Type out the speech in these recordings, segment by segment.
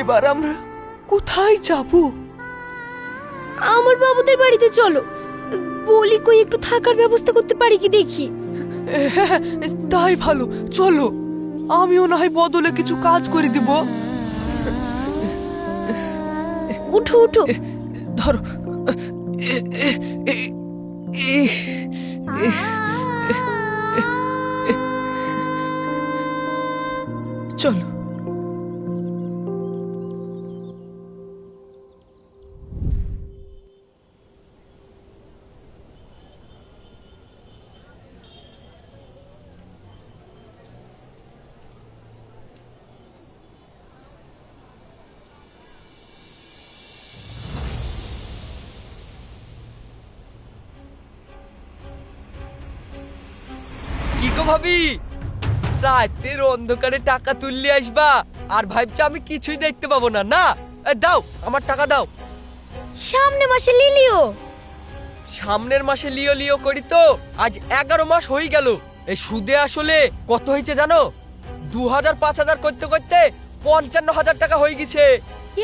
এবার আমরা কোথায় যাব? আমার বাবুদের বাড়িতে চলো, বলি কই একটু থাকার ব্যবস্থা করতে পারি কি দেখি। হ্যাঁ, তাই ভালো, চলো। আমিও না হয় বদলে কিছু কাজ করে দিব। উঠো উঠো। ধরো। চলো। কি গো ভাবি, রাতের অন্ধকারে টাকা তুললে আসবা আর ভাবছো আমি কিছুই দেখতে পাবো না? না, দাও আমার টাকা দাও। সামনে মাসে লিলিও। সামনের মাসে লিও লিও করি তো আজ 11 মাস হয়ে গেল। এই সুদে আসলে কত হয়েছে জানো? 2000 5000 করতে করতে 55,000 টাকা হয়ে গেছে।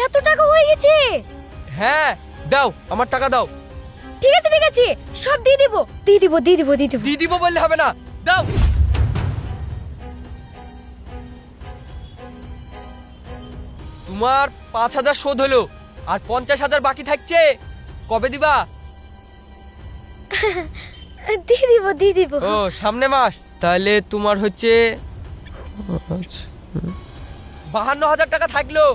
এত টাকা হয়ে গেছে? হ্যাঁ, দাও আমার টাকা দাও। ঠিক আছে ঠিক আছে, সব দিয়ে দিব দিয়ে দিব দিয়ে দিব দিয়ে দিব। দিয়ে দিব বললে হবে না, দাও। তোমার 5000 শোধ হলো আর 50,000 বাকি থাকছে, কবে দিবা? দিয়ে দিব দিয়ে দিব। ও সামনে মাস, তাহলে তোমার হচ্ছে 52,000 টাকা থাকলো।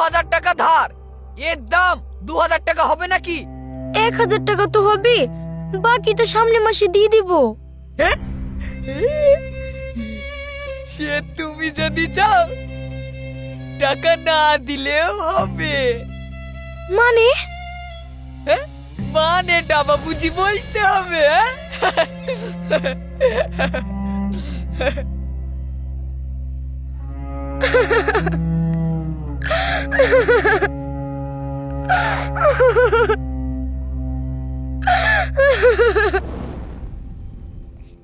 হাজার টাকা ধার, এর দাম 2000 টাকা হবে নাকি? 1000 টাকা তো হবে, বাকিটা সামনে মাসে দিয়ে দিব। সে তুমি যদি চাও টাকা না দিলেও হবে। মানে? মানে ডাবা বুঝি বলতে হবে।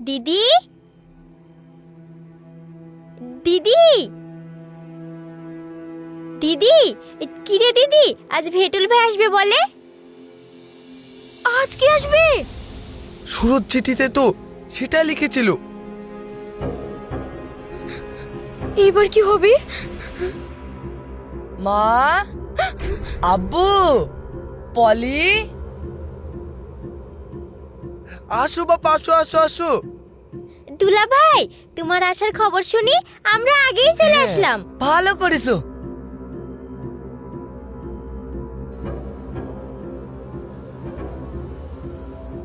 দিদি দিদি দিদি, কিরে দিদি, আজ ভেটুল ভাই আসবে বলে? আজ কি আসবে? সুরজ চিঠিতে তো সেটা লিখেছিল। এবার কি হবে? মা, আব্বু, পলি, আসো বাবা, আসো আসো আসো। দুলা ভাই, তোমার আসার খবর শুনি আমরা আগেই চলে আসলাম। ভালো করেছো।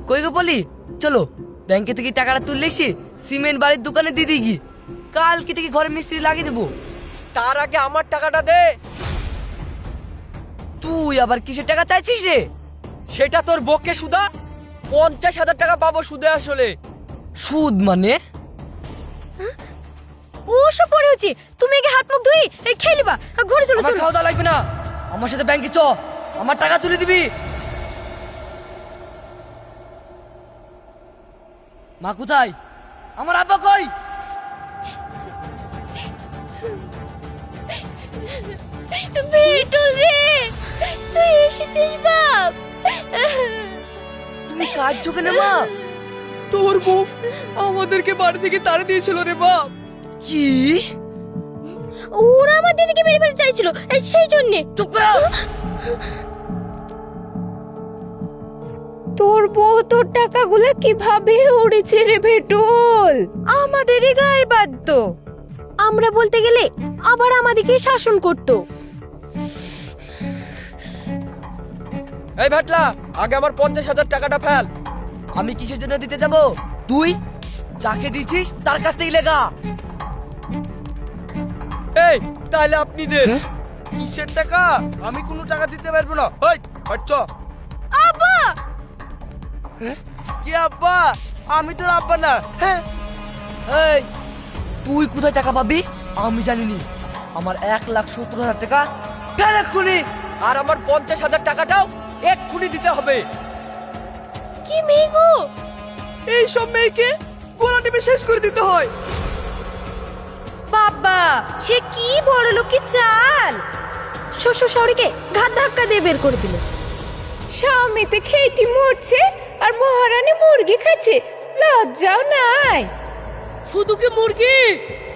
কই গো পলি, চলো ব্যাংকে থেকে টাকাটা তুললে এসে সিমেন্ট বাড়ির দোকানে দিয়ে দিই। কালকে থেকে ঘরে মিস্ত্রি লাগিয়ে দেবো। তার আগে আমার টাকাটা দে। তুই আবার কিসের টাকা চাইছিস রে? সেটা তোর বকে সুদা। 50,000 টাকা পাবো সুদে আসলে। সুদ মানে? ও সব পরে হচ্ছে, তুমি আগে হাত মুখ ধুই খেয়ে নিবা, ঘরে চলো আমার চলো। খাওয়া দাওয়া লাগবে না, আমার সাথে ব্যাংকে চ, আমার টাকা তুলে দিবি। মা কোথায়? আমার আব্বা কই? ভেটুল রে, তুই এসেছিস বাপ। তুমি কাঁদছো কেন মা? তোর বউ আমাদেরকে বাড়ি থেকে তাড়িয়ে দিয়েছিল রে বাপ। কি? ওরা আমার দিদিকে মেরে ফেলতে চাইছিল, সেই জন্য। চুপ করো। তোর বউ তোর টাকাগুলো কিভাবে উড়েছে রে ভেটুল? আমাদেরই গায়ে বাধ্য। আমরা বলতে গেলে আবার আমাদেরকে শাসন করতো। এই ভেটলা, আগে আমার 50,000 টাকাটা ফেল। আমি কিসের জন্য দিতে যাব? তুই যাকে দিছিস তার কাছ থেকে লেগা। এই তাহলে আপনি দেন। কিসের টাকা? আমি কোনো টাকা দিতে পারবো না। ওই হচ্ছ আব্বা! কি আব্বা? আমি তোর আব্বা না। হ্যাঁ, এই তুই কোথায় টাকা পাবি আমি জানিনি। আমার 1,70,000 টাকা ফের এক্ষুনি, আর আমার 50,000 টাকাটাও এক্ষুনি দিতে হবে। কি মেয়ে গো? এই সব মেয়েকে গলা টিপে শেষ করে দিতে হয়। বাবা, সে কি বড় লোকের চাল। শ্বশুর শাশুড়িকে ঘাত ধাক্কা দিয়ে বের করে দিল। স্বামীতে খেটি মরছে আর মহারানী মুরগি খাচ্ছে, লজ্জাও নাই। শুধু কি মুরগি,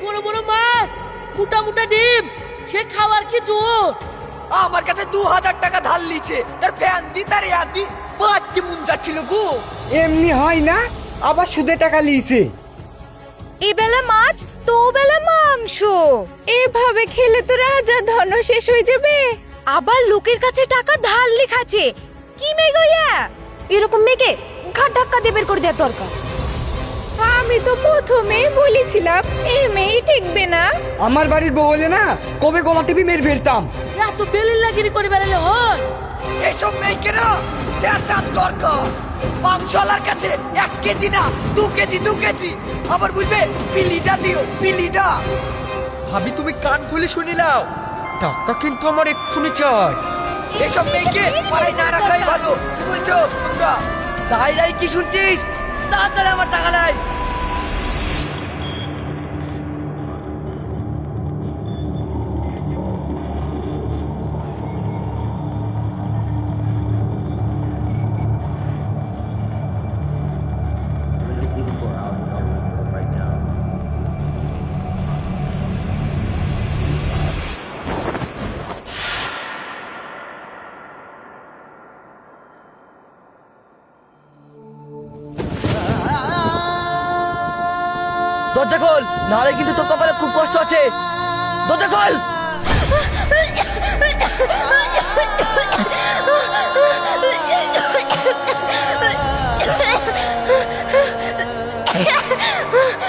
বড় বড় মাছ, মোটা মোটা ডিম, সে খাওয়ার কি জোর। আমার কাছে 2,000 টাকা ধার লিছে, তার ফ্যান দি তার ইয়াদ দি বাড়তি মন যাচ্ছিল গো। এমনি হয় না, আবার সুদে টাকা লিয়েছে। এবেলা মাছ তো বেলা মাংস, এভাবে খেলে তো রাজা ধন শেষ হয়ে যাবে। আবার লোকের কাছে টাকা ধার লেখাছে। কি মেয়ে গো ইয়া? এরকম মেয়েকে ঘাট ধাক্কা দিয়ে বের করে দেওয়ার দরকার। আমি তো প্রথমেই বলেছিলাম এই মেয়ে টিকবে না। আমার বাড়ির বউ হলে না কবে গলা টিপি মেরে ফেলতাম। এত বেলির লাগিরি করে বেড়ালে হয়? এসব মেয়েকে না চেঁচার দরকার। মাংসওয়ালার কাছে 1 কেজি না 2 কেজি 2 কেজি, আবার বুঝবে পিলিটা দিও পিলিটা। ভাবি তুমি কান খুলে শুনি নাও, টাকা কিন্তু আমার এক্ষুনি চাই। এসব মেয়েকে পাড়ায় না রাখাই ভালো। কি বলছো তোমরা? দাঁড়াই কি শুনছিস? তাড়াতাড়ি আমার টাকা নাই। দরজা খোল, নাহলে কিন্তু তোর কপালে খুব কষ্ট আছে। দরজা খোল।